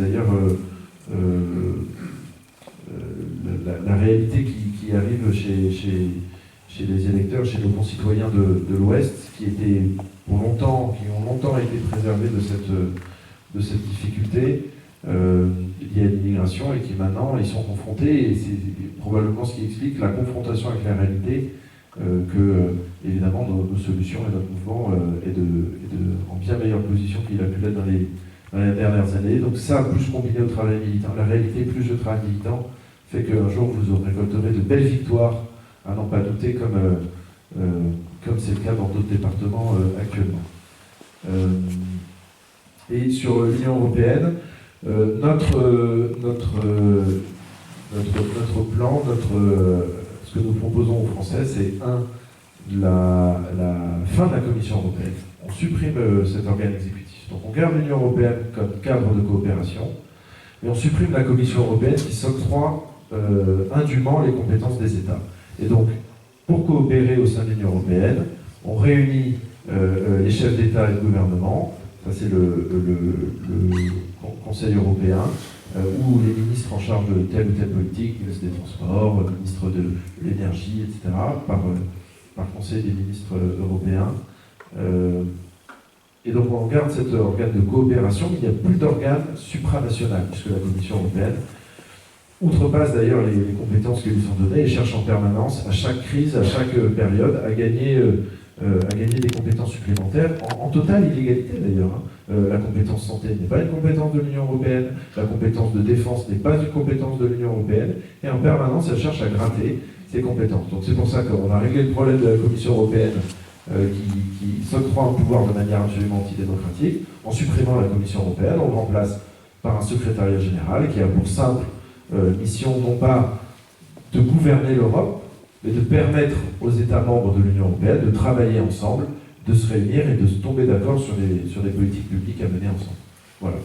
d'ailleurs la réalité qui arrive chez les électeurs, chez nos concitoyens de l'Ouest, qui ont longtemps été préservés de cette difficulté liée à l'immigration et qui maintenant ils sont confrontés, et c'est probablement ce qui explique la confrontation avec la réalité, évidemment nos solutions et notre mouvement est en bien meilleure position qu'il a pu l'être dans les dernières années. Donc ça, plus combiné au travail militant, la réalité plus le travail militant, fait qu'un jour vous récolterez de belles victoires, à n'en pas douter, comme c'est le cas dans d'autres départements actuellement. Et sur l'Union européenne, notre plan, ce que nous proposons aux Français, c'est la fin de la Commission européenne. On supprime cet organe exécutif. Donc on garde l'Union européenne comme cadre de coopération, mais on supprime la Commission européenne qui s'octroie indûment les compétences des États. Et donc, pour coopérer au sein de l'Union européenne, on réunit les chefs d'État et de gouvernement, ça c'est le Conseil européen, où les ministres en charge de telle ou telle politique, ministre des Transports, ministre de l'Énergie, etc., par Conseil des ministres européens. Et donc on garde cet organe de coopération, mais il n'y a plus d'organe supranational, puisque la Commission européenne outrepasse d'ailleurs les compétences qui lui sont données et cherche en permanence, à chaque crise, à chaque période, à gagner des compétences supplémentaires, en totale illégalité d'ailleurs. La compétence santé n'est pas une compétence de l'Union européenne, la compétence de défense n'est pas une compétence de l'Union européenne, et en permanence elle cherche à gratter ses compétences. Donc c'est pour ça qu'on a réglé le problème de la Commission européenne qui s'octroie un pouvoir de manière absolument antidémocratique. En supprimant la Commission européenne, on le remplace par un secrétariat général qui a pour simple mission non pas de gouverner l'Europe, mais de permettre aux États membres de l'Union européenne de travailler ensemble, de se réunir et de se tomber d'accord sur des politiques publiques à mener ensemble. Voilà.